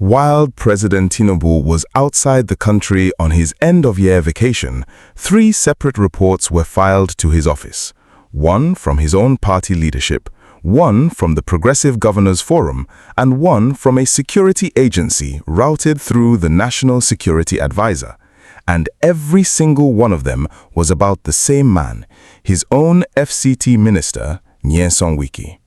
While President Tinubu was outside the country on his end-of-year vacation, 3 separate reports were filed to his office. One from his own party leadership, one from the Progressive Governors Forum, and one from a security agency routed through the National Security Advisor. And every single one of them was about the same man, his own FCT minister, Nyesom Wike.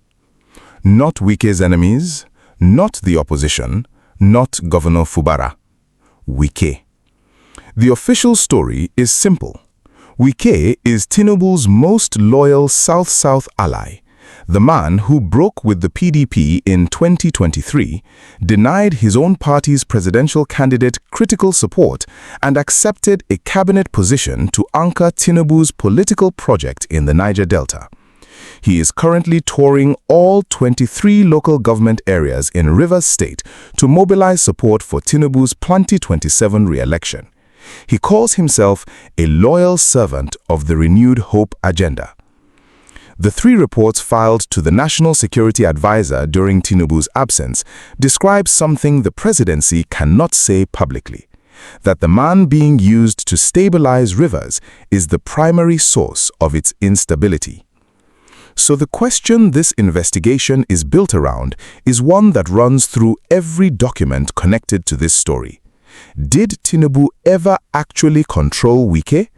Not Wike's enemies, not the opposition, not Governor Fubara. Wike. The official story is simple. Wike is Tinubu's most loyal South-South ally, the man who broke with the PDP in 2023, denied his own party's presidential candidate critical support, and accepted a cabinet position to anchor Tinubu's political project in the Niger Delta. He is currently touring all 23 local government areas in Rivers State to mobilize support for Tinubu's 2027 re-election. He calls himself a loyal servant of the renewed hope agenda. The 3 reports filed to the National Security Advisor during Tinubu's absence describe something the presidency cannot say publicly: that the man being used to stabilize Rivers is the primary source of its instability. So the question this investigation is built around is one that runs through every document connected to this story. Did Tinubu ever actually control Wike,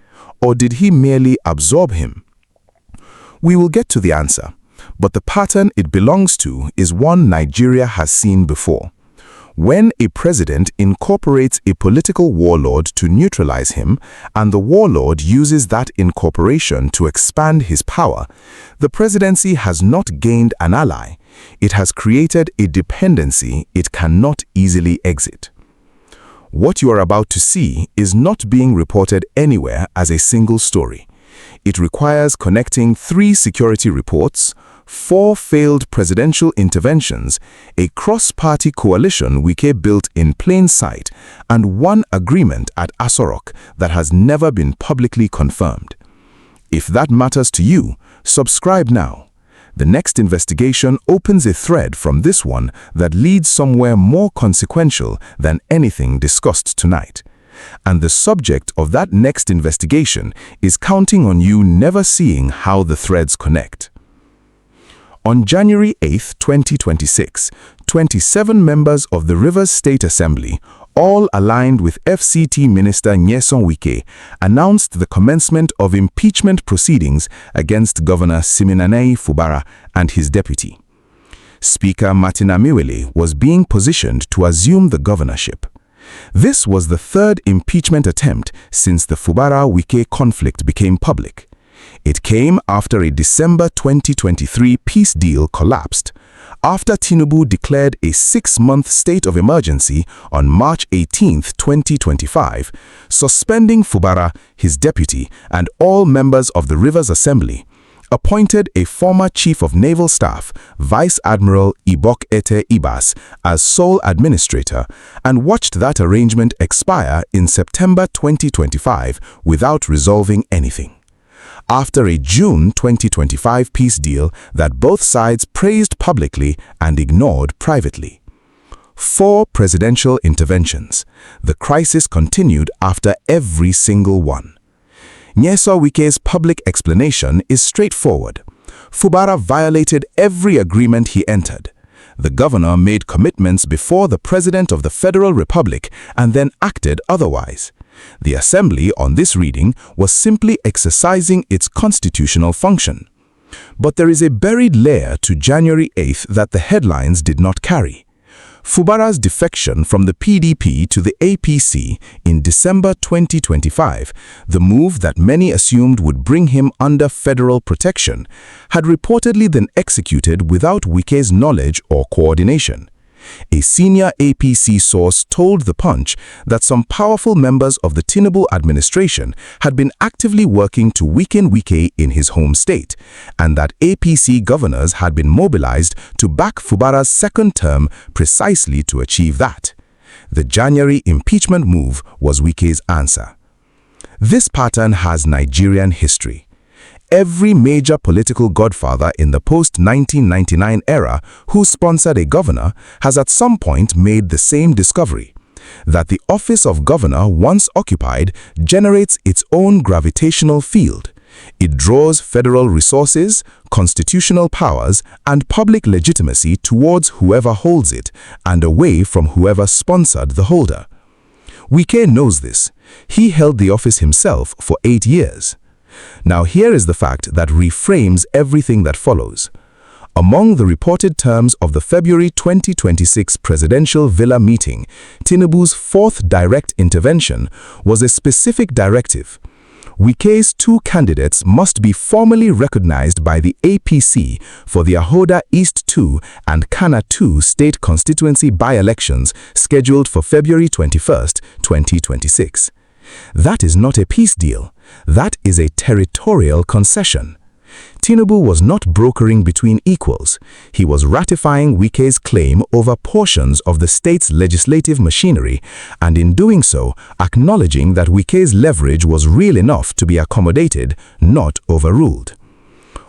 or did he merely absorb him? We will get to the answer, but the pattern it belongs to is one Nigeria has seen before. When a president incorporates a political warlord to neutralize him, and the warlord uses that incorporation to expand his power, the presidency has not gained an ally. It has created a dependency it cannot easily exit. What you are about to see is not being reported anywhere as a single story. It requires connecting 3 security reports, 4 failed presidential interventions, a cross-party coalition Wike built in plain sight, and 1 agreement at Asorok that has never been publicly confirmed. If that matters to you, subscribe now. The next investigation opens a thread from this one that leads somewhere more consequential than anything discussed tonight. And the subject of that next investigation is counting on you never seeing how the threads connect. On January 8, 2026, 27 members of the Rivers State Assembly, all aligned with FCT Minister Nyesom Wike, announced the commencement of impeachment proceedings against Governor Siminalayi Fubara and his deputy. Speaker Martin Amiwele was being positioned to assume the governorship. This was the 3rd impeachment attempt since the Fubara-Wike conflict became public. It came after a December 2023 peace deal collapsed, after Tinubu declared a 6-month state of emergency on March 18, 2025, suspending Fubara, his deputy, and all members of the Rivers Assembly, appointed a former Chief of Naval Staff, Vice Admiral Ibok Ete Ibas, as sole administrator, and watched that arrangement expire in September 2025 without resolving anything. After a June 2025 peace deal that both sides praised publicly and ignored privately. 4 presidential interventions. The crisis continued after every single one. Nyesom Wike's public explanation is straightforward. Fubara violated every agreement he entered. The governor made commitments before the President of the Federal Republic and then acted otherwise. The Assembly, on this reading, was simply exercising its constitutional function. But there is a buried layer to January 8th that the headlines did not carry. Fubara's defection from the PDP to the APC in December 2025, the move that many assumed would bring him under federal protection, had reportedly then executed without Wike's knowledge or coordination. A senior APC source told The Punch that some powerful members of the Tinubu administration had been actively working to weaken Wike in his home state, and that APC governors had been mobilized to back Fubara's 2nd term precisely to achieve that. The January impeachment move was Wike's answer. This pattern has Nigerian history. every major political godfather in the post-1999 era who sponsored a governor has at some point made the same discovery, that the office of governor once occupied generates its own gravitational field. It draws federal resources, constitutional powers, and public legitimacy towards whoever holds it and away from whoever sponsored the holder. Wike knows this. He held the office himself for 8 years. Now here is the fact that reframes everything that follows. Among the reported terms of the February 2026 presidential villa meeting, Tinubu's fourth direct intervention was a specific directive. Wike's two candidates must be formally recognized by the APC for the Ahoda East 2 and Kana 2 state constituency by-elections scheduled for February 21, 2026. That is not a peace deal. That is a territorial concession. Tinubu was not brokering between equals. He was ratifying Wike's claim over portions of the state's legislative machinery, and in doing so, acknowledging that Wike's leverage was real enough to be accommodated, not overruled.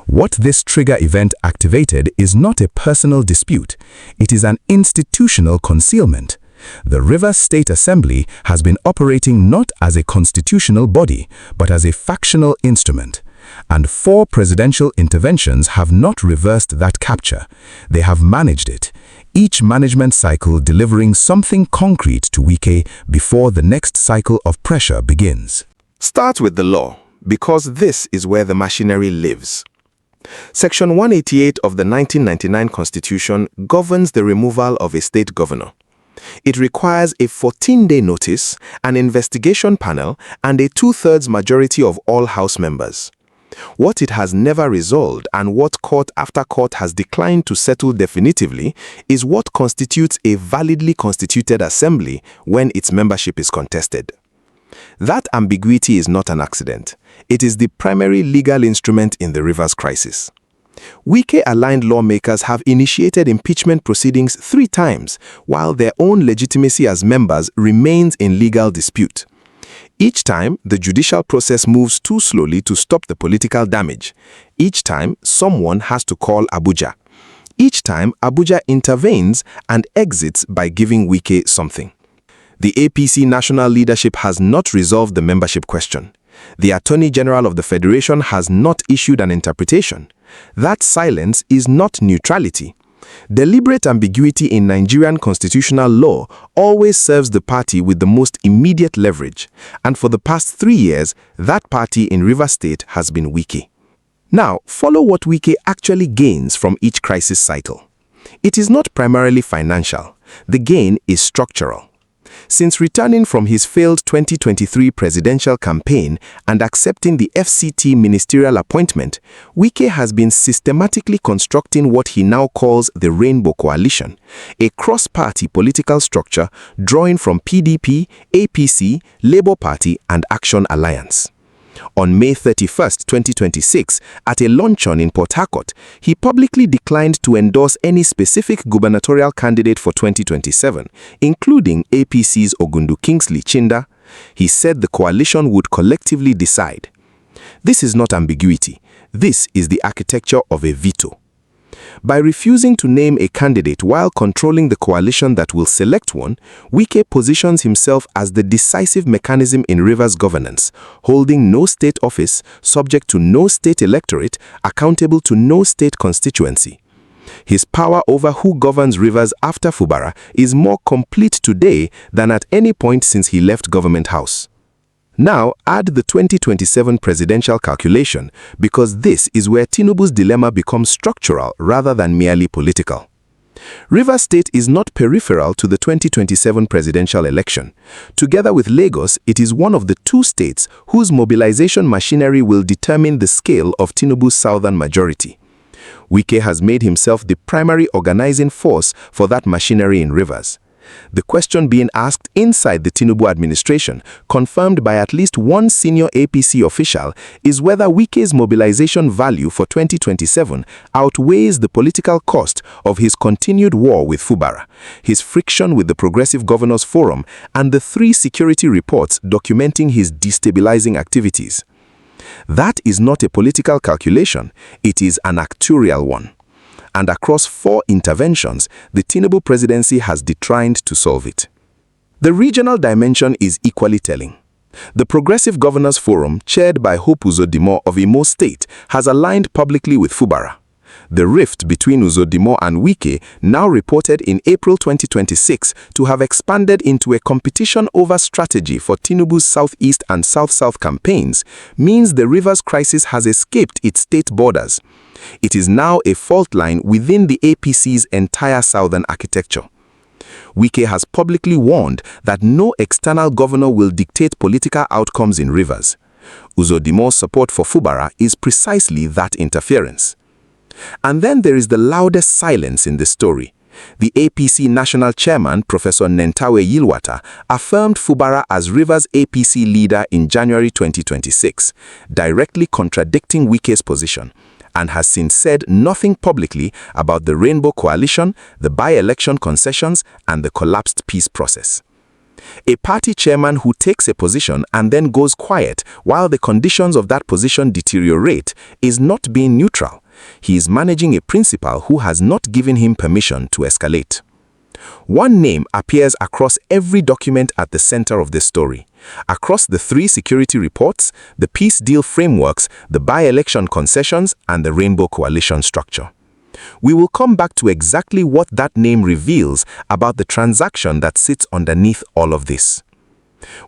What this trigger event activated is not a personal dispute. It is an institutional concealment. The Rivers State Assembly has been operating not as a constitutional body, but as a factional instrument. And 4 presidential interventions have not reversed that capture. They have managed it, each management cycle delivering something concrete to Wike before the next cycle of pressure begins. Start with the law, because this is where the machinery lives. Section 188 of the 1999 Constitution governs the removal of a state governor. It requires a 14-day notice, an investigation panel, and a 2/3 majority of all House members. What it has never resolved and what court after court has declined to settle definitively is what constitutes a validly constituted assembly when its membership is contested. That ambiguity is not an accident. It is the primary legal instrument in the Rivers crisis. Wike-aligned lawmakers have initiated impeachment proceedings 3 times, while their own legitimacy as members remains in legal dispute. Each time, the judicial process moves too slowly to stop the political damage. Each time, someone has to call Abuja. Each time, Abuja intervenes and exits by giving Wike something. The APC national leadership has not resolved the membership question. The Attorney General of the Federation has not issued an interpretation. That silence is not neutrality. Deliberate ambiguity in Nigerian constitutional law always serves the party with the most immediate leverage, and for the past 3 years, that party in Rivers State has been Wike. Now, follow what Wike actually gains from each crisis cycle. It is not primarily financial. The gain is structural. Since returning from his failed 2023 presidential campaign and accepting the FCT ministerial appointment, Wike has been systematically constructing what he now calls the Rainbow Coalition, a cross-party political structure drawing from PDP, APC, Labour Party, and Action Alliance. On May 31, 2026, at a luncheon in Port Harcourt, he publicly declined to endorse any specific gubernatorial candidate for 2027, including APC's Ogundu Kingsley Chinda. He said the coalition would collectively decide. This is not ambiguity. This is the architecture of a veto. By refusing to name a candidate while controlling the coalition that will select one, Wike positions himself as the decisive mechanism in Rivers governance, holding no state office, subject to no state electorate, accountable to no state constituency. His power over who governs Rivers after Fubara is more complete today than at any point since he left Government House. Now, add the 2027 presidential calculation, because this is where Tinubu's dilemma becomes structural rather than merely political. Rivers State is not peripheral to the 2027 presidential election. Together with Lagos, it is one of the 2 states whose mobilization machinery will determine the scale of Tinubu's southern majority. Wike has made himself the primary organizing force for that machinery in Rivers. The question being asked inside the Tinubu administration, confirmed by at least one senior APC official, is whether Wike's mobilization value for 2027 outweighs the political cost of his continued war with Fubara, his friction with the Progressive Governors Forum, and the 3 security reports documenting his destabilizing activities. That is not a political calculation, it is an actuarial one. And across 4 interventions, the Tinubu presidency has declined to solve it. The regional dimension is equally telling. The Progressive Governors Forum, chaired by Hope Uzodinma of Imo State, has aligned publicly with Fubara. The rift between Uzodinma and Wike, now reported in April 2026 to have expanded into a competition over strategy for Tinubu's Southeast and South-South campaigns, means the Rivers crisis has escaped its state borders. It is now a fault line within the APC's entire southern architecture. Wike has publicly warned that no external governor will dictate political outcomes in Rivers. Uzodinma's support for Fubara is precisely that interference. And then there is the loudest silence in the story. The APC national chairman, Professor Nentawe Yilwata, affirmed Fubara as Rivers APC leader in January 2026, directly contradicting Wike's position, and has since said nothing publicly about the Rainbow Coalition, the by-election concessions, and the collapsed peace process. A party chairman who takes a position and then goes quiet while the conditions of that position deteriorate is not being neutral. He is managing a principal who has not given him permission to escalate. One name appears across every document at the center of this story. Across the 3 security reports, the peace deal frameworks, the by-election concessions, and the Rainbow Coalition structure. We will come back to exactly what that name reveals about the transaction that sits underneath all of this.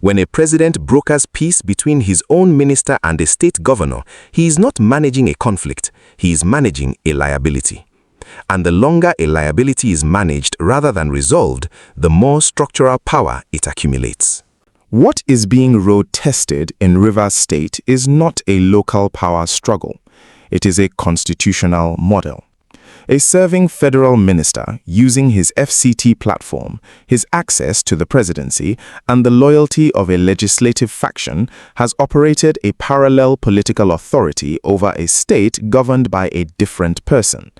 When a president brokers peace between his own minister and a state governor, he is not managing a conflict, he is managing a liability. And the longer a liability is managed rather than resolved, the more structural power it accumulates. What is being road-tested in Rivers State is not a local power struggle. It is a constitutional model. A serving federal minister, using his FCT platform, his access to the presidency, and the loyalty of a legislative faction, has operated a parallel political authority over a state governed by a different person.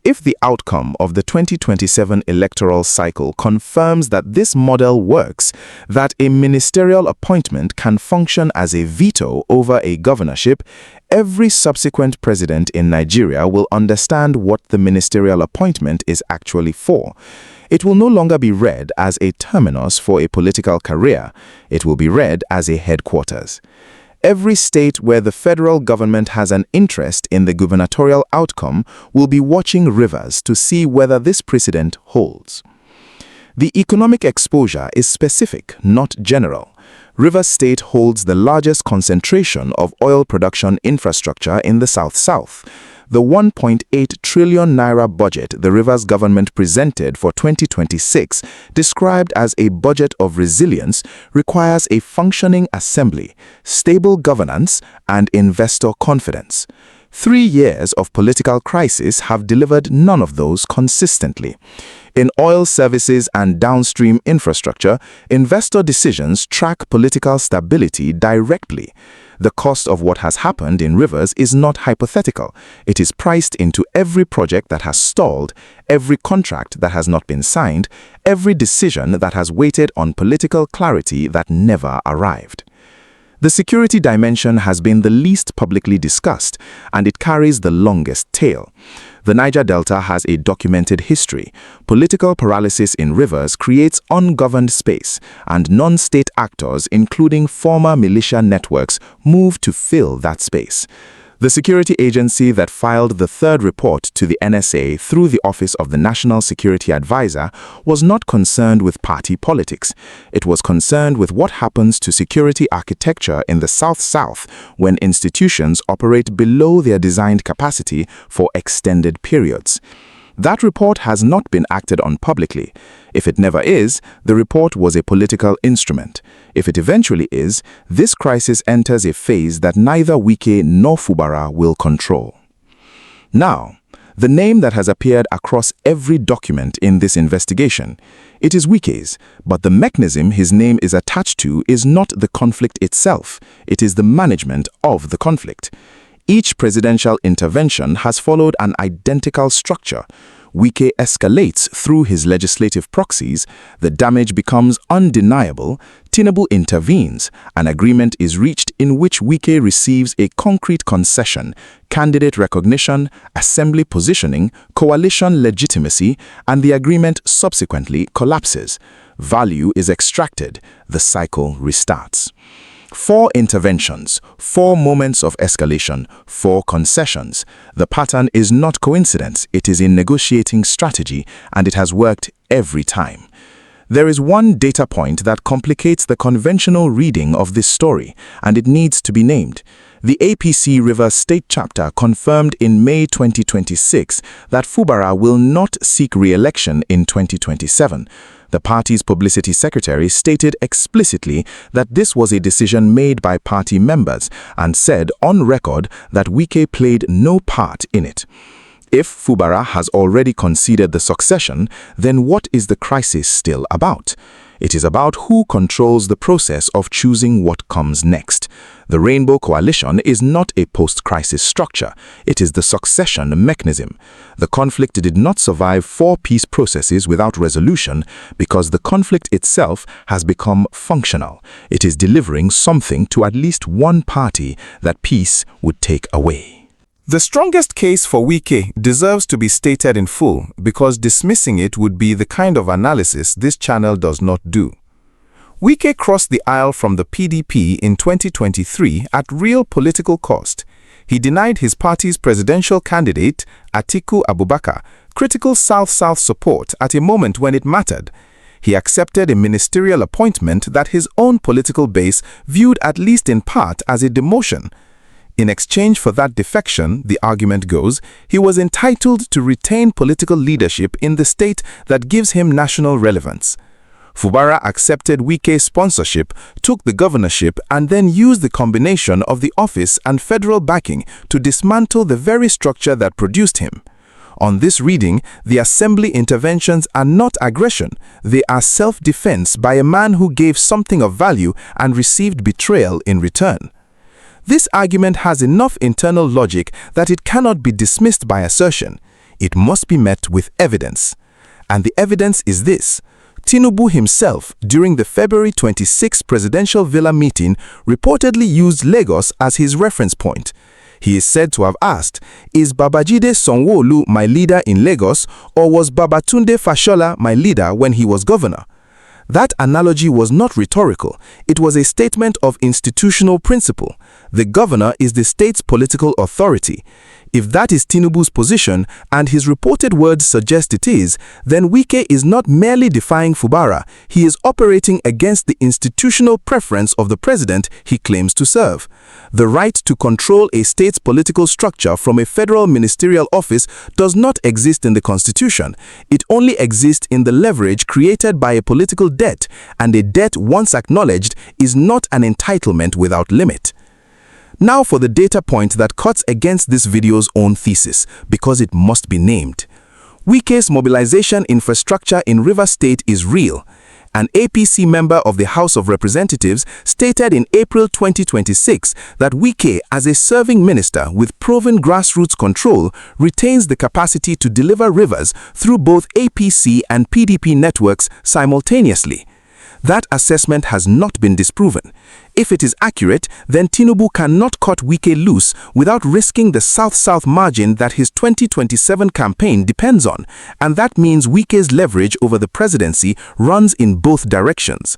If the outcome of the 2027 electoral cycle confirms that this model works, that a ministerial appointment can function as a veto over a governorship, every subsequent president in Nigeria will understand what the ministerial appointment is actually for. It will no longer be read as a terminus for a political career. It will be read as a headquarters. Every state where the federal government has an interest in the gubernatorial outcome will be watching Rivers to see whether this precedent holds. The economic exposure is specific, not general. Rivers State holds the largest concentration of oil production infrastructure in the South-South. The 1.8 trillion naira budget the Rivers government presented for 2026, described as a budget of resilience, requires a functioning assembly, stable governance, and investor confidence. 3 years of political crisis have delivered none of those consistently. In oil services and downstream infrastructure, investor decisions track political stability directly. The cost of what has happened in Rivers is not hypothetical. It is priced into every project that has stalled, every contract that has not been signed, every decision that has waited on political clarity that never arrived. The security dimension has been the least publicly discussed, and it carries the longest tail. The Niger Delta has a documented history. Political paralysis in Rivers creates ungoverned space, and non-state actors, including former militia networks, move to fill that space. The security agency that filed the 3rd report to the NSA through the Office of the National Security Advisor was not concerned with party politics. It was concerned with what happens to security architecture in the South-South when institutions operate below their designed capacity for extended periods. That report has not been acted on publicly. If it never is, the report was a political instrument. If it eventually is, this crisis enters a phase that neither Wike nor Fubara will control. Now, the name that has appeared across every document in this investigation, it is Wike's, but the mechanism his name is attached to is not the conflict itself, it is the management of the conflict. Each presidential intervention has followed an identical structure. Wike escalates through his legislative proxies, the damage becomes undeniable, Tinubu intervenes, an agreement is reached in which Wike receives a concrete concession, candidate recognition, assembly positioning, coalition legitimacy, and the agreement subsequently collapses. Value is extracted, the cycle restarts. 4 interventions, 4 moments of escalation, 4 concessions. The pattern is not coincidence, it is in negotiating strategy, and it has worked every time. There is one data point that complicates the conventional reading of this story, and it needs to be named. The APC Rivers State Chapter confirmed in May 2026 that Fubara will not seek re-election in 2027. The party's publicity secretary stated explicitly that this was a decision made by party members and said on record that Wike played no part in it. If Fubara has already conceded the succession, then what is the crisis still about? It is about who controls the process of choosing what comes next. The Rainbow Coalition is not a post-crisis structure. It is the succession mechanism. The conflict did not survive 4 peace processes without resolution because the conflict itself has become functional. It is delivering something to at least one party that peace would take away. The strongest case for Wike deserves to be stated in full because dismissing it would be the kind of analysis this channel does not do. Wike crossed the aisle from the PDP in 2023 at real political cost. He denied his party's presidential candidate, Atiku Abubakar, critical South-South support at a moment when it mattered. He accepted a ministerial appointment that his own political base viewed at least in part as a demotion. In exchange for that defection, the argument goes, he was entitled to retain political leadership in the state that gives him national relevance. Fubara accepted Wike's sponsorship, took the governorship, and then used the combination of the office and federal backing to dismantle the very structure that produced him. On this reading, the assembly interventions are not aggression, they are self-defense by a man who gave something of value and received betrayal in return. This argument has enough internal logic that it cannot be dismissed by assertion. It must be met with evidence. And the evidence is this. Tinubu himself, during the February 26 presidential villa meeting, reportedly used Lagos as his reference point. He is said to have asked, "Is Babajide Sanwo-Olu my leader in Lagos, or was Babatunde Fashola my leader when he was governor?" That analogy was not rhetorical. It was a statement of institutional principle. The governor is the state's political authority. If that is Tinubu's position, and his reported words suggest it is, then Wike is not merely defying Fubara, he is operating against the institutional preference of the president he claims to serve. The right to control a state's political structure from a federal ministerial office does not exist in the Constitution. It only exists in the leverage created by a political debt, and a debt once acknowledged is not an entitlement without limit. Now for the data point that cuts against this video's own thesis, because it must be named. Wike's mobilization infrastructure in Rivers State is real. An APC member of the House of Representatives stated in April 2026 that Wike, as a serving minister with proven grassroots control, retains the capacity to deliver rivers through both APC and PDP networks simultaneously. That assessment has not been disproven. If it is accurate, then Tinubu cannot cut Wike loose without risking the South-South margin that his 2027 campaign depends on, and that means Wike's leverage over the presidency runs in both directions.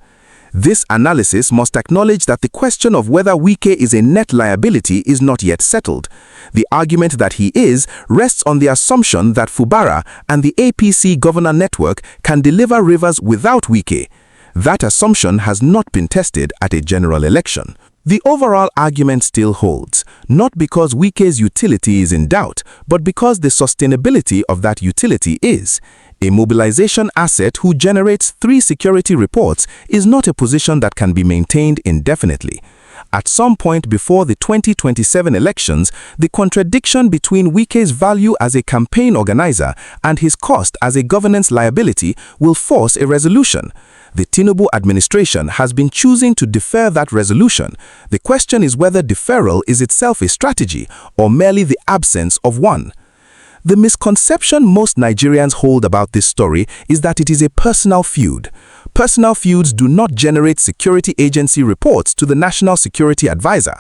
This analysis must acknowledge that the question of whether Wike is a net liability is not yet settled. The argument that he is rests on the assumption that Fubara and the APC governor network can deliver rivers without Wike. That assumption has not been tested at a general election. The overall argument still holds, not because Wike's utility is in doubt, but because the sustainability of that utility is. A mobilization asset who generates 3 security reports is not a position that can be maintained indefinitely. At some point before the 2027 elections, the contradiction between Wike's value as a campaign organizer and his cost as a governance liability will force a resolution. The Tinubu administration has been choosing to defer that resolution. The question is whether deferral is itself a strategy or merely the absence of one. The misconception most Nigerians hold about this story is that it is a personal feud. Personal feuds do not generate security agency reports to the National Security Advisor.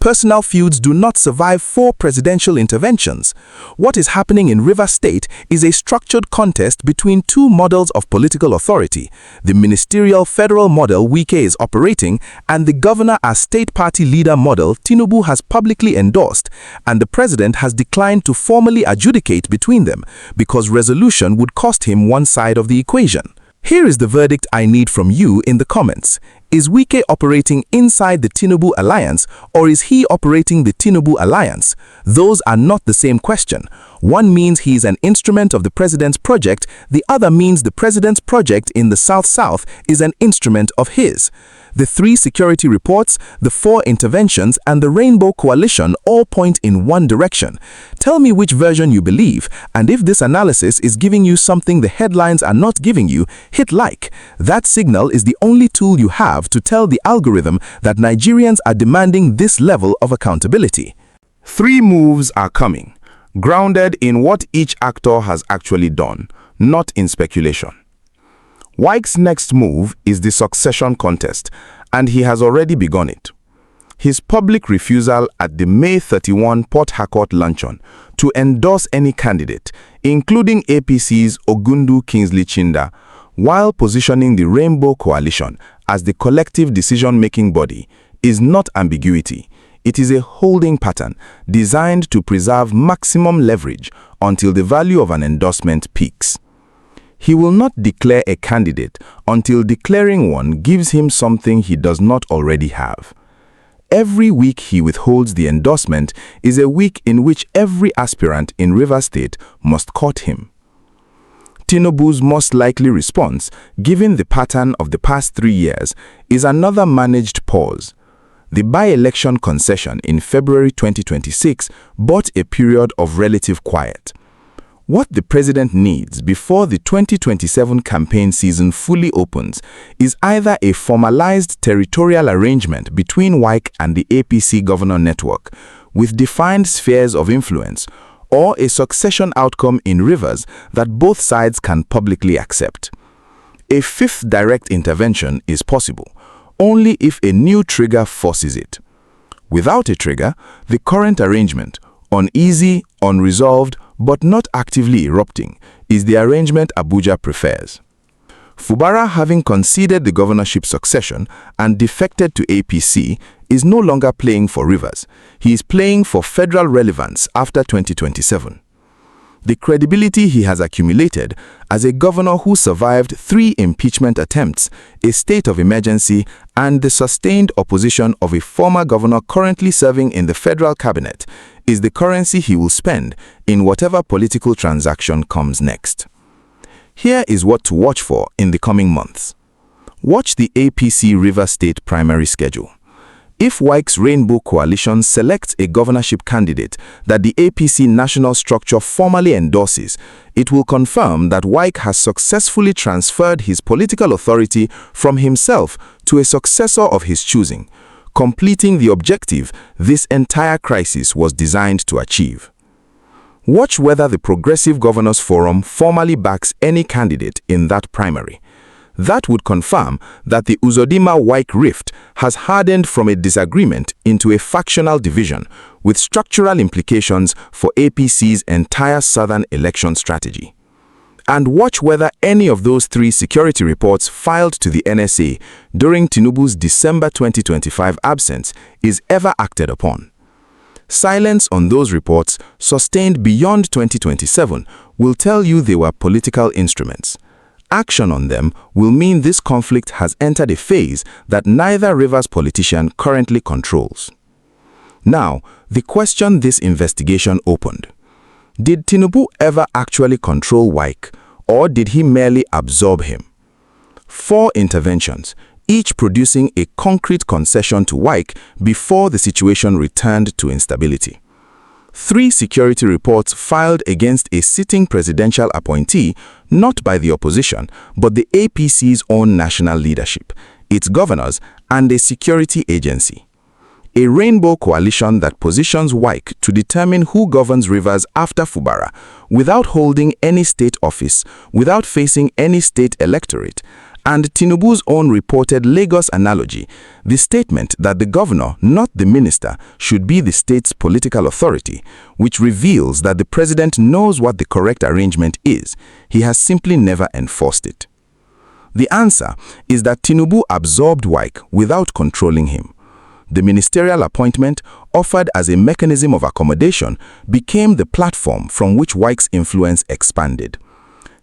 Personal feuds do not survive 4 presidential interventions. What is happening in Rivers State is a structured contest between 2 models of political authority, the ministerial federal model Wike is operating and the governor as state party leader model Tinubu has publicly endorsed, and the president has declined to formally adjudicate between them because resolution would cost him one side of the equation. Here is the verdict I need from you in the comments. Is Wike operating inside the Tinubu alliance, or is he operating the Tinubu alliance? Those are not the same question. One means he is an instrument of the president's project, the other means the president's project in the South-South is an instrument of his. The 3 security reports, the 4 interventions, and the Rainbow Coalition all point in one direction. Tell me which version you believe, and if this analysis is giving you something the headlines are not giving you, hit like. That signal is the only tool you have to tell the algorithm that Nigerians are demanding this level of accountability. 3 moves are coming, grounded in what each actor has actually done, not in speculation. Wike's next move is the succession contest, and he has already begun it. His public refusal at the May 31 Port Harcourt luncheon to endorse any candidate, including APC's Ogundu Kingsley Chinda, while positioning the Rainbow Coalition as the collective decision-making body, is not ambiguity. It is a holding pattern designed to preserve maximum leverage until the value of an endorsement peaks. He will not declare a candidate until declaring one gives him something he does not already have. Every week he withholds the endorsement is a week in which every aspirant in Rivers State must court him. Tinubu's most likely response, given the pattern of the past 3 years, is another managed pause. The by-election concession in February 2026 bought a period of relative quiet. What the president needs before the 2027 campaign season fully opens is either a formalized territorial arrangement between Wike and the APC governor network, with defined spheres of influence, or a succession outcome in Rivers that both sides can publicly accept. A 5th direct intervention is possible, only if a new trigger forces it. Without a trigger, the current arrangement, uneasy, unresolved, but not actively erupting, is the arrangement Abuja prefers. Fubara, having conceded the governorship succession and defected to APC, is no longer playing for Rivers. He is playing for federal relevance after 2027. The credibility he has accumulated as a governor who survived 3 impeachment attempts, a state of emergency, and the sustained opposition of a former governor currently serving in the federal cabinet is the currency he will spend in whatever political transaction comes next. Here is what to watch for in the coming months. Watch the APC Rivers State primary schedule. If Wike's Rainbow Coalition selects a governorship candidate that the APC national structure formally endorses, it will confirm that Wike has successfully transferred his political authority from himself to a successor of his choosing, completing the objective this entire crisis was designed to achieve. Watch whether the Progressive Governors Forum formally backs any candidate in that primary. That would confirm that the Uzodimma-Wike rift has hardened from a disagreement into a factional division with structural implications for APC's entire southern election strategy. And watch whether any of those 3 security reports filed to the NSA during Tinubu's December 2025 absence is ever acted upon. Silence on those reports, sustained beyond 2027, will tell you they were political instruments. Action on them will mean this conflict has entered a phase that neither Rivers politician currently controls. Now, the question this investigation opened. Did Tinubu ever actually control Wike, or did he merely absorb him? 4 interventions, each producing a concrete concession to Wike before the situation returned to instability. 3 security reports filed against a sitting presidential appointee, not by the opposition, but the APC's own national leadership, its governors, and a security agency. a rainbow coalition that positions Wike to determine who governs rivers after Fubara, without holding any state office, without facing any state electorate, and Tinubu's own reported Lagos analogy, the statement that the governor, not the minister, should be the state's political authority, which reveals that the president knows what the correct arrangement is. He has simply never enforced it. The answer is that Tinubu absorbed Wike without controlling him. The ministerial appointment, offered as a mechanism of accommodation, became the platform from which Wike's influence expanded.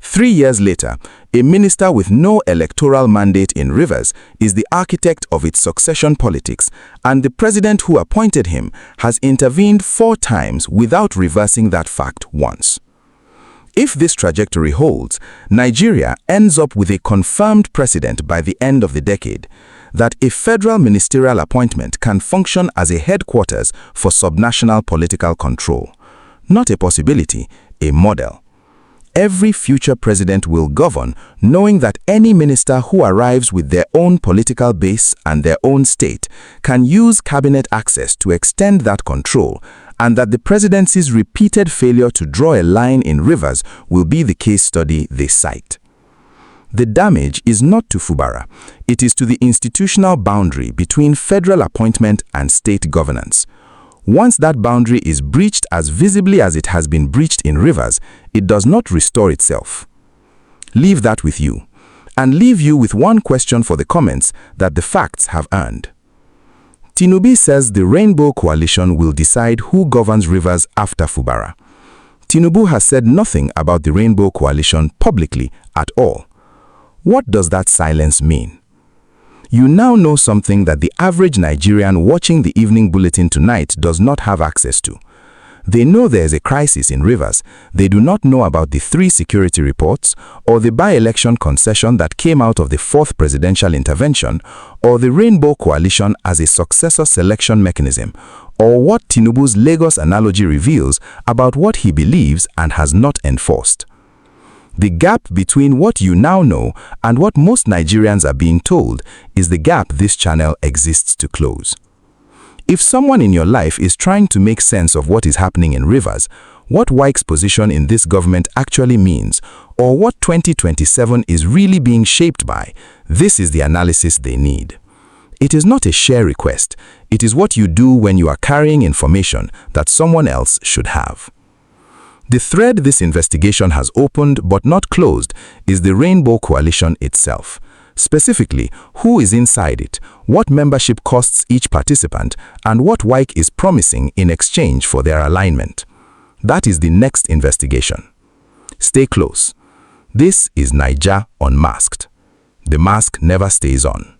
3 years later, a minister with no electoral mandate in Rivers is the architect of its succession politics, and the president who appointed him has intervened 4 times without reversing that fact once. If this trajectory holds, Nigeria ends up with a confirmed precedent by the end of the decade that a federal ministerial appointment can function as a headquarters for subnational political control. Not a possibility, a model. Every future president will govern knowing that any minister who arrives with their own political base and their own state can use cabinet access to extend that control, and that the presidency's repeated failure to draw a line in Rivers will be the case study they cite. The damage is not to Fubara, it is to the institutional boundary between federal appointment and state governance. Once that boundary is breached as visibly as it has been breached in Rivers, it does not restore itself. Leave that with you, and leave you with one question for the comments that the facts have earned. Tinubu says the Rainbow Coalition will decide who governs Rivers after Fubara. Tinubu has said nothing about the Rainbow Coalition publicly at all. What does that silence mean? You now know something that the average Nigerian watching the evening bulletin tonight does not have access to. They know there is a crisis in Rivers. They do not know about the 3 security reports, or the by-election concession that came out of the 4th presidential intervention, or the Rainbow Coalition as a successor selection mechanism, or what Tinubu's Lagos analogy reveals about what he believes and has not enforced. The gap between what you now know and what most Nigerians are being told is the gap this channel exists to close. If someone in your life is trying to make sense of what is happening in Rivers, what Wike's position in this government actually means, or what 2027 is really being shaped by, this is the analysis they need. It is not a share request. It is what you do when you are carrying information that someone else should have. The thread this investigation has opened but not closed is the Rainbow Coalition itself. Specifically, who is inside it, what membership costs each participant, and what Wike is promising in exchange for their alignment. That is the next investigation. Stay close. This is Naija Unmasked. The mask never stays on.